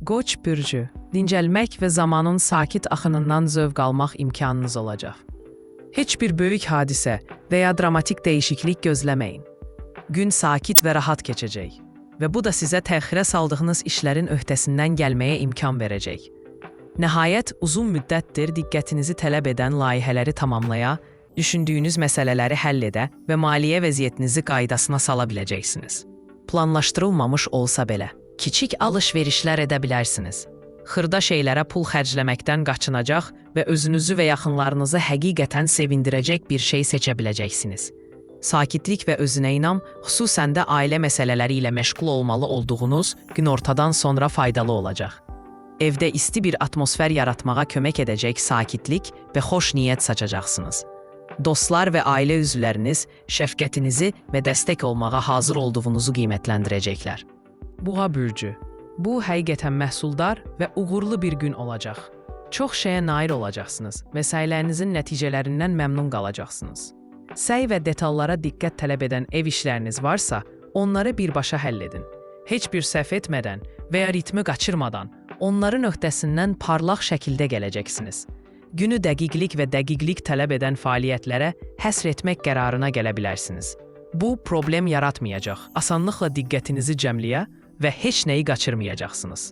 Qoç bürcü, dincəlmək və zamanın sakit axınından zövq almaq imkanınız olacaq. Heç bir böyük hadisə və ya dramatik dəyişiklik gözləməyin. Gün sakit və rahat keçəcək və bu da sizə təxirə saldığınız işlərin öhdəsindən gəlməyə imkan verəcək. Nəhayət, uzun müddətdir diqqətinizi tələb edən layihələri tamamlaya, düşündüyünüz məsələləri həll edə və maliyyə vəziyyətinizi qaydasına sala biləcəksiniz. Planlaşdırılmamış olsa belə, kiçik alış-verişlər edə bilərsiniz. Xırda şeylərə pul xərcləməkdən qaçınacaq və özünüzü və yaxınlarınızı həqiqətən sevindirəcək bir şey seçə biləcəksiniz. Sakitlik və özünə inam, xüsusən də ailə məsələləri ilə məşğul olmalı olduğunuz günortadan sonra faydalı olacaq. Evdə isti bir atmosfer yaratmağa kömək edəcək sakitlik və xoş niyyət saçacaqsınız. Dostlar və ailə üzvləriniz şəfqətinizi və dəstək olmağa hazır olduğunuzu qiymətləndirəcəklər. Boğa bürcü. Bu, həqiqətən məhsuldar və uğurlu bir gün olacaq. Çox şeyə nail olacaqsınız və səylərinizin nəticələrindən məmnun qalacaqsınız. Səy və detallara diqqət tələb edən ev işləriniz varsa, onları birbaşa həll edin. Heç bir səhv etmədən və ya ritmi qaçırmadan onların öhdəsindən parlaq şəkildə gələcəksiniz. Günü dəqiqlik və dəqiqlik tələb edən fəaliyyətlərə həsr etmək qərarına gələ bilərsiniz. Bu, problem yaratmayacaq, asanlıqla diqqətinizi cəmləyə və heç nəyi qaçırmayacaqsınız.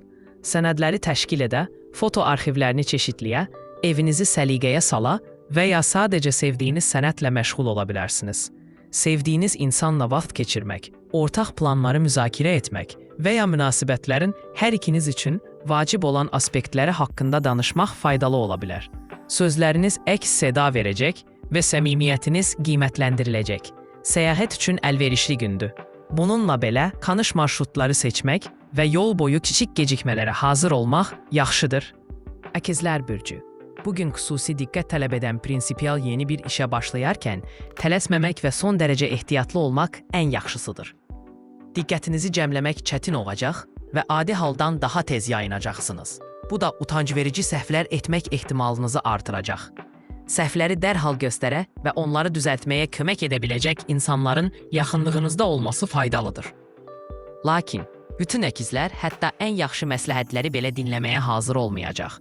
Sənədləri təşkil edə, foto arxivlərini çeşidləyə, evinizi səliqəyə sala və ya sadəcə sevdiyiniz sənətlə məşğul ola bilərsiniz. Sevdiyiniz insanla vaxt keçirmək, ortaq planları müzakirə etmək və ya münasibətlərin hər ikiniz üçün vacib olan aspektləri haqqında danışmaq faydalı ola bilər. Sözləriniz əks-səda verəcək və səmimiyyətiniz qiymətləndiriləcək. Səyahət üçün əlverişli gündür. Bununla belə, tanış marşrutları seçmək və yol boyu kiçik gecikmələrə hazır olmaq yaxşıdır. Əkizlər bürcü. Bugün xüsusi diqqət tələb edən prinsipial yeni bir işə başlayarkən, tələsməmək və son dərəcə ehtiyatlı olmaq ən yaxşısıdır. Diqqətinizi cəmləmək çətin olacaq və adi haldan daha tez yayınacaqsınız. Bu da utancverici səhvlər etmək ehtimalınızı artıracaq. Səhvləri dərhal göstərə və onları düzəltməyə kömək edə biləcək insanların yaxınlığınızda olması faydalıdır. Lakin, bütün əkizlər hətta ən yaxşı məsləhətləri belə dinləməyə hazır olmayacaq.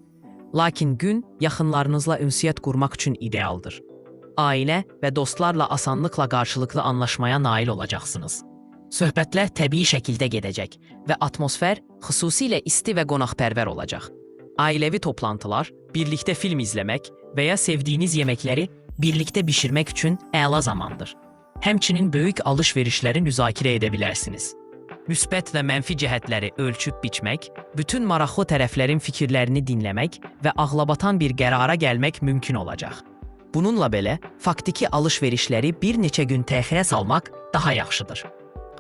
Lakin gün yaxınlarınızla ünsiyyət qurmaq üçün idealdır. Ailə və dostlarla asanlıqla qarşılıqlı anlaşmaya nail olacaqsınız. Söhbətlər təbii şəkildə gedəcək və atmosfer xüsusilə isti və qonaqpərvər olacaq. Ailəvi toplantılar, birlikdə film izləmək və ya sevdiyiniz yeməkləri birlikdə bişirmək üçün əla zamandır. Həmçinin böyük alış-verişləri müzakirə edə bilərsiniz. Müsbət və mənfi cəhətləri ölçüb biçmək, bütün maraqlı tərəflərin fikirlərini dinləmək və ağlabatan bir qərara gəlmək mümkün olacaq. Bununla belə, faktiki alış-verişləri bir neçə gün təxirə salmaq daha yaxşıdır.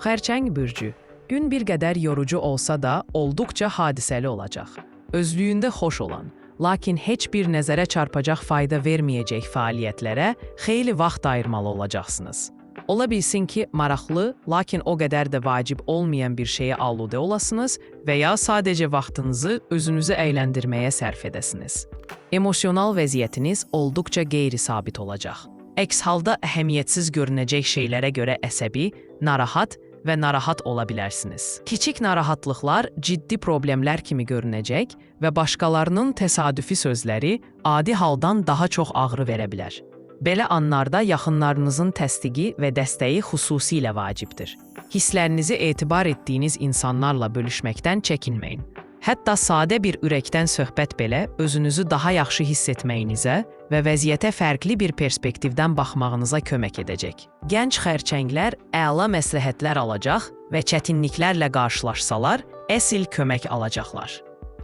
Xərçəng bürcü. Gün bir qədər yorucu olsa da olduqca hadisəli olacaq. Özlüyündə xoş olan, lakin heç bir nəzərə çarpacaq fayda verməyəcək fəaliyyətlərə xeyli vaxt ayırmalı olacaqsınız. Ola bilsin ki, maraqlı, lakin o qədər də vacib olmayan bir şeyə aludə olasınız və ya sadəcə vaxtınızı özünüzü əyləndirməyə sərf edəsiniz. Emosional vəziyyətiniz olduqca qeyri-sabit olacaq. Əks halda əhəmiyyətsiz görünəcək şeylərə görə əsəbi, narahat və narahat ola bilərsiniz. Kiçik narahatlıqlar ciddi problemlər kimi görünəcək və başqalarının təsadüfi sözləri adi haldan daha çox ağrı verə bilər. Belə anlarda yaxınlarınızın təsdiqi və dəstəyi xüsusilə vacibdir. Hisslərinizi etibar etdiyiniz insanlarla bölüşməkdən çəkinməyin. Hətta sadə bir ürəkdən söhbət belə özünüzü daha yaxşı hiss etməyinizə və vəziyyətə fərqli bir perspektivdən baxmağınıza kömək edəcək. Gənc xərçənglər əla məsləhətlər alacaq və çətinliklərlə qarşılaşsalar, əsl kömək alacaqlar.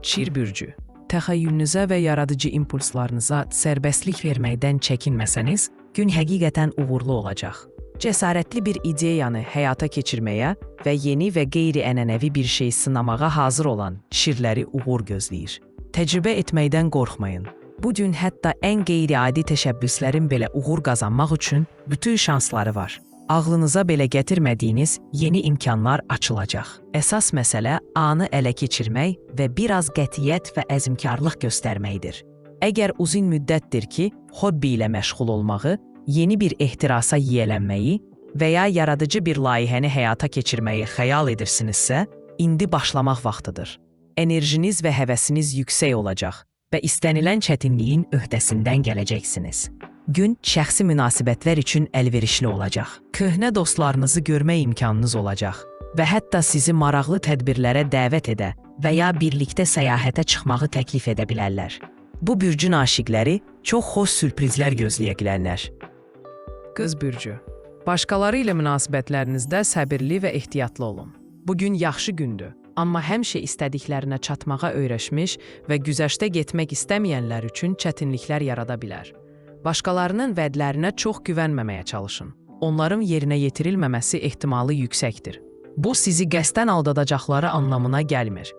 Şir bürcü. Təxəyyülünüzə və yaradıcı impulslarınıza sərbəstlik verməkdən çəkinməsəniz, gün həqiqətən uğurlu olacaq. Cəsarətli bir ideyanı həyata keçirməyə və yeni və qeyri-ənənəvi bir şey sınamağa hazır olan şirləri uğur gözləyir. Təcrübə etməkdən qorxmayın. Bu gün hətta ən qeyri-adi təşəbbüslərin belə uğur qazanmaq üçün bütün şansları var. Ağlınıza belə gətirmədiyiniz yeni imkanlar açılacaq. Əsas məsələ anı ələ keçirmək və biraz qətiyyət və əzmkarlıq göstərməkdir. Əgər uzun müddətdir ki, hobbi ilə məşğul olmağı, yeni bir ehtirasa yiyələnməyi və ya yaradıcı bir layihəni həyata keçirməyi xəyal edirsinizsə, indi başlamaq vaxtıdır. enerjiniz və həvəsiniz yüksək olacaq və istənilən çətinliyin öhdəsindən gələcəksiniz. Gün şəxsi münasibətlər üçün əlverişli olacaq. Köhnə dostlarınızı görmə imkanınız olacaq və hətta sizi maraqlı tədbirlərə dəvət edə və ya birlikdə səyahətə çıxmağı təklif edə bilərlər. Bu bürcün aşiqləri çox xoş sürprizlər gözləyə bilərlər. Qız bürcü. Başqaları ilə münasibətlərinizdə səbirli və ehtiyatlı olun. Bugün yaxşı gündür, amma həmişə istədiklərinə çatmağa öyrəşmiş və güzəştə getmək istəməyənlər üçün çətinliklər yarada bilər. Başqalarının vədlərinə çox güvənməməyə çalışın. Onların yerinə yetirilməməsi ehtimalı yüksəkdir. Bu, sizi qəsdən aldadacaqları anlamına gəlmir.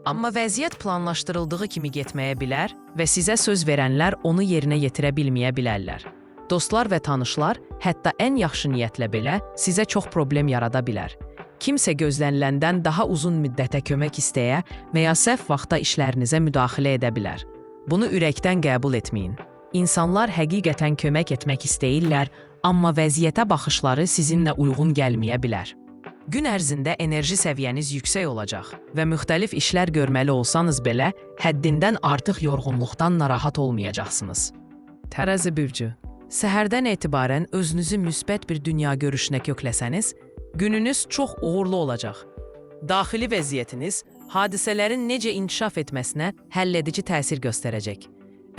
Amma vəziyyət planlaşdırıldığı kimi getməyə bilər və sizə söz verənlər onu yerinə yetirə bilməyə bilərlər. Dostlar və tanışlar, hətta ən yaxşı niyyətlə belə sizə çox problem yarada bilər. Kimsə gözləniləndən daha uzun müddətə kömək istəyə və ya səhv vaxtda işlərinizə müdaxilə edə bilər. Bunu ürəkdən qəbul etməyin. İnsanlar həqiqətən kömək etmək istəyirlər, amma vəziyyətə baxışları sizinlə uyğun gəlməyə bilər. Gün ərzində enerji səviyyəniz yüksək olacaq və müxtəlif işlər görməli olsanız belə, həddindən artıq yorğunluqdan narahat olmayacaqsınız. Tərəzi bürcü. Səhərdən etibarən özünüzü müsbət bir dünya görüşünə kökləsəniz, gününüz çox uğurlu olacaq. Daxili vəziyyətiniz hadisələrin necə inkişaf etməsinə həlledici təsir göstərəcək.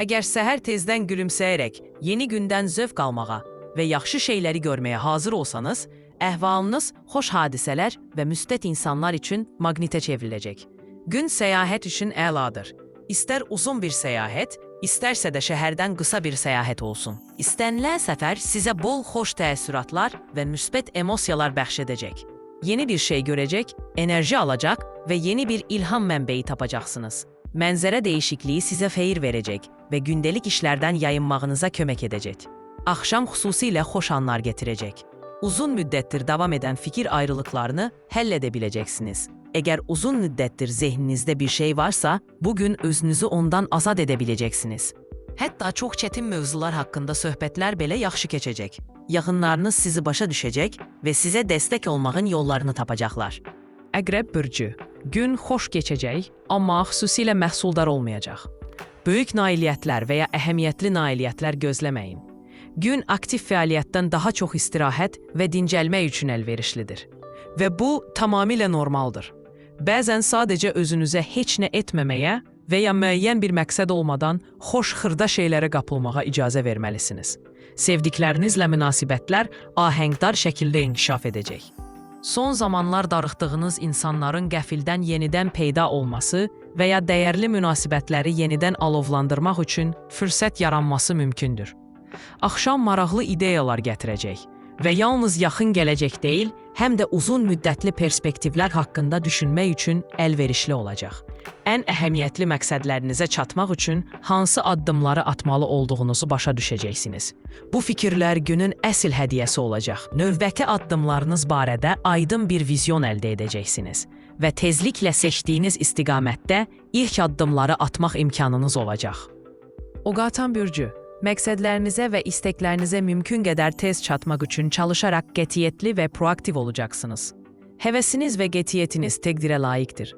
Əgər səhər tezdən gülümsəyərək yeni gündən zövq almağa və yaxşı şeyləri görməyə hazır olsanız, əhvalınız xoş hadisələr və müsbət insanlar üçün maqnitə çevriləcək. Gün səyahət üçün əladır. İstər uzun bir səyahət, istərsə də şəhərdən qısa bir səyahət olsun. İstənilən səfər sizə bol xoş təəssüratlar və müsbət emosiyalar bəxş edəcək. Yeni bir şey görəcək, enerji alacaq və yeni bir ilham mənbəyi tapacaqsınız. Mənzərə dəyişikliyi sizə xeyir verəcək və gündəlik işlərdən yayınmağınıza kömək edəcək. Axşam xüsusilə xoş anlar gətirəcək. Uzun müddətdir davam edən fikir ayrılıqlarını həll edə biləcəksiniz. Əgər uzun müddətdir zehninizdə bir şey varsa, bugün özünüzü ondan azad edə biləcəksiniz. Hətta çox çətin mövzular haqqında söhbətlər belə yaxşı keçəcək. Yaxınlarınız sizi başa düşəcək və sizə dəstək olmağın yollarını tapacaqlar. Əqrəb bürcü. Gün xoş keçəcək, amma xüsusilə məhsuldar olmayacaq. Böyük nailiyyətlər və ya əhəmiyyətli nailiyyətlər gözləməyin. Gün aktiv fəaliyyətdən daha çox istirahət və dincəlmək üçün əlverişlidir. Və bu tamamilə normaldır. Bəzən sadəcə özünüzə heç nə etməməyə və ya müəyyən bir məqsəd olmadan xoş xırda şeylərə qapılmağa icazə verməlisiniz. Sevdiklərinizlə münasibətlər ahəngdar şəkildə inkişaf edəcək. Son zamanlar darıxdığınız insanların qəfildən yenidən peyda olması və ya dəyərli münasibətləri yenidən alovlandırmaq üçün fürsət yaranması mümkündür. Axşam maraqlı ideyalar gətirəcək və yalnız yaxın gələcək deyil, həm də uzun müddətli perspektivlər haqqında düşünmək üçün əlverişli olacaq. Ən əhəmiyyətli məqsədlərinizə çatmaq üçün hansı addımları atmalı olduğunuzu başa düşəcəksiniz. Bu fikirlər günün əsl hədiyyəsi olacaq. Növbəti addımlarınız barədə aydın bir vizyon əldə edəcəksiniz və tezliklə seçdiyiniz istiqamətdə ilk addımları atmaq imkanınız olacaq. Oqatan bürcü. Məqsədlərinizə və istəklərinizə mümkün qədər tez çatmaq üçün çalışaraq qətiyyətli və proaktiv olacaqsınız. Həvəsiniz və qətiyyətiniz təqdirə layiqdir.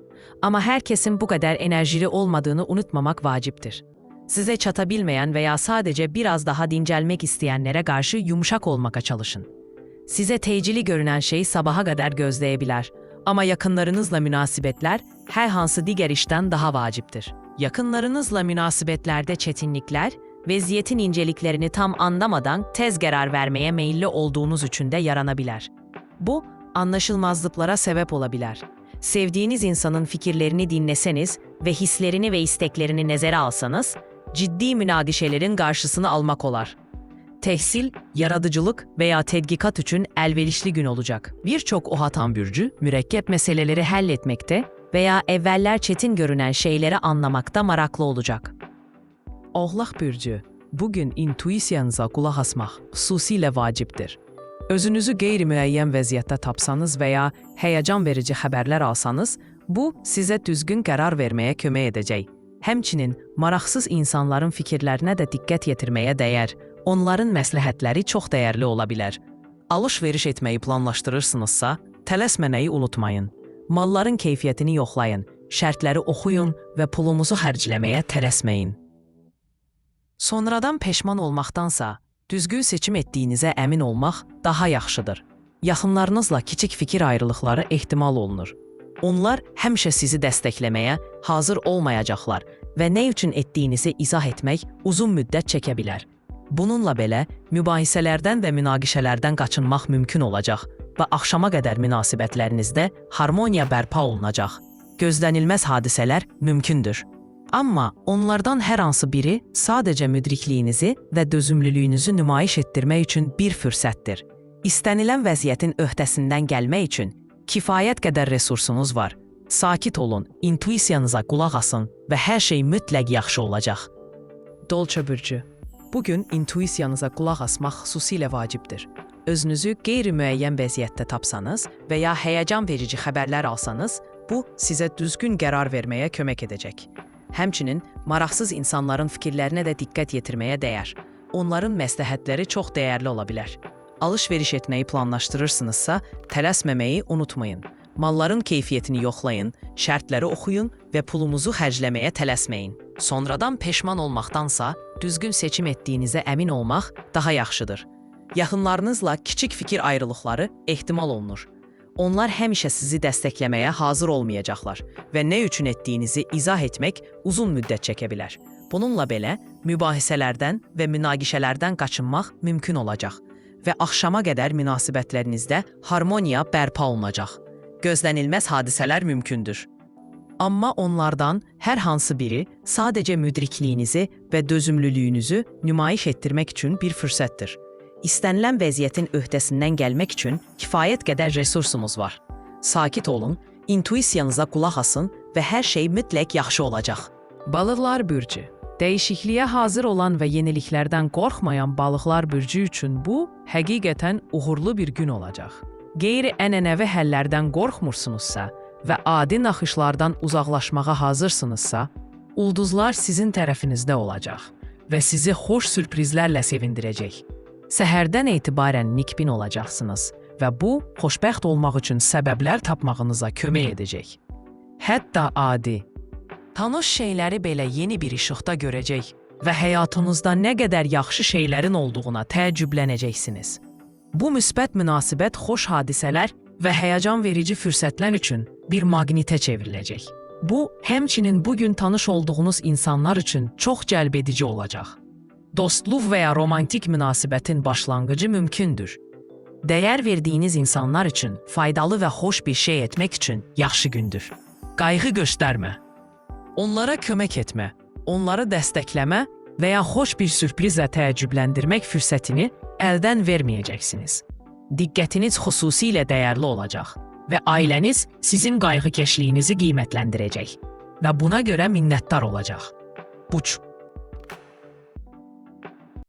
Amma hər kəsin bu qədər enerjili olmadığını unutmamaq vacibdir. Sizə çata bilməyən və ya sadəcə biraz daha dincəlmək istəyənlərə qarşı yumşaq olmağa çalışın. Sizə təcili görünən şey sabaha qədər gözləyə bilər. Amma yaxınlarınızla münasibətlər hər hansı digər işdən daha vacibdir. Yaxınlarınızla münasibətlərdə çətinliklər, vəziyyətin inceliklərini tam anlamadan tez qərar verməyə meyilli olduğunuz üçün də yarana bilər. Bu, anlaşılmazlıqlara səbəb ola bilər. Sevdiyiniz insanın fikirlərini dinləsəniz və hisslərini və istəklərini nəzərə alsanız, ciddi münaqişələrin qarşısını almaq olar. Təhsil, yaradıcılıq və ya tədqiqat üçün əlverişli gün olacaq. Bir çox oxatan bürcü mürəkkəb məsələləri həll etməkdə və ya əvvəllər çətin görünən şeyləri anlamaqda maraqlı olacaq. Oğlaq bürcü, bugün intuisiyanıza qulaq asmaq xüsusilə vacibdir. Özünüzü qeyri-müəyyən vəziyyətdə tapsanız və ya həyəcan verici xəbərlər alsanız, bu sizə düzgün qərar verməyə kömək edəcək. Həmçinin maraqsız insanların fikirlərinə də diqqət yetirməyə dəyər. Onların məsləhətləri çox dəyərli ola bilər. Alış-veriş etməyi planlaşdırırsınızsa, tələsməməyi unutmayın. Malların keyfiyyətini yoxlayın. şərtləri oxuyun və pulumuzu xərcləməyə tələsməyin. Sonradan peşman olmaqdansa, düzgün seçim etdiyinizə əmin olmaq daha yaxşıdır. Yaxınlarınızla kiçik fikir ayrılıqları ehtimal olunur. Onlar həmişə sizi dəstəkləməyə hazır olmayacaqlar və nə üçün etdiyinizi izah etmək uzun müddət çəkə bilər. Bununla belə, mübahisələrdən və münaqişələrdən qaçınmaq mümkün olacaq və axşama qədər münasibətlərinizdə harmoniya bərpa olunacaq. Gözlənilməz hadisələr mümkündür. Amma onlardan hər hansı biri sadəcə müdrikliyinizi və dözümlülüyünüzü nümayiş etdirmək üçün bir fürsətdir. İstənilən vəziyyətin öhdəsindən gəlmək üçün kifayət qədər resursunuz var. Sakit olun, intuisiyanıza qulaq asın və hər şey mütləq yaxşı olacaq. Dolça bürcü. Bugün intuisiyanıza qulaq asmaq xüsusilə vacibdir. Özünüzü qeyri-müəyyən vəziyyətdə tapsanız və ya həyəcan verici xəbərlər alsanız, bu sizə düzgün qərar verməyə kömək edəcək. Həmçinin maraqsız insanların fikirlərinə də diqqət yetirməyə dəyər. Onların məsləhətləri çox dəyərli ola bilər. Alış-veriş etməyi planlaşdırırsınızsa, tələsməməyi unutmayın. Malların keyfiyyətini yoxlayın, şərtləri oxuyun və pulumuzu xərcləməyə tələsməyin. Sonradan peşman olmaqdansa, düzgün seçim etdiyinizə əmin olmaq daha yaxşıdır. Yaxınlarınızla kiçik fikir ayrılıqları ehtimal olunur. Onlar həmişə sizi dəstəkləməyə hazır olmayacaqlar və nə üçün etdiyinizi izah etmək uzun müddət çəkə bilər. Bununla belə, mübahisələrdən və münaqişələrdən qaçınmaq mümkün olacaq və axşama qədər münasibətlərinizdə harmoniya bərpa olunacaq. Gözlənilməz hadisələr mümkündür. Amma onlardan hər hansı biri sadəcə müdrikliyinizi və dözümlülüyünüzü nümayiş etdirmək üçün bir fürsətdir. İstənilən vəziyyətin öhdəsindən gəlmək üçün kifayət qədər resursunuz var. Sakit olun, intuisiyanıza qulaq asın və hər şey mütləq yaxşı olacaq. Balıqlar bürcü. Dəyişikliyə hazır olan və yeniliklərdən qorxmayan balıqlar bürcü üçün bu, həqiqətən uğurlu bir gün olacaq. Qeyri-ənənəvi həllərdən qorxmursunuzsa və adi naxışlardan uzaqlaşmağa hazırsınızsa, ulduzlar sizin tərəfinizdə olacaq və sizi xoş sürprizlərlə sevindirəcək. Səhərdən etibarən nikbin olacaqsınız və bu, xoşbəxt olmaq üçün səbəblər tapmağınıza kömək edəcək. Hətta adi, tanış şeyləri belə yeni bir işıqda görəcək və həyatınızda nə qədər yaxşı şeylərin olduğuna təəccüblənəcəksiniz. Bu müsbət münasibət xoş hadisələr və həyəcan verici fürsətlər üçün bir maqnitə çevriləcək. Bu, həmçinin bugün tanış olduğunuz insanlar üçün çox cəlbedici olacaq. Dostluq və ya romantik münasibətin başlanğıcı mümkündür. Dəyər verdiyiniz insanlar üçün faydalı və xoş bir şey etmək üçün yaxşı gündür. Qayğı göstərmə. Onlara kömək etmə, onları dəstəkləmə və ya xoş bir sürprizlə təəccübləndirmək fürsətini əldən verməyəcəksiniz. Diqqətiniz xüsusilə dəyərli olacaq və ailəniz sizin qayğıkeşliyinizi qiymətləndirəcək və buna görə minnətdar olacaq. Buç.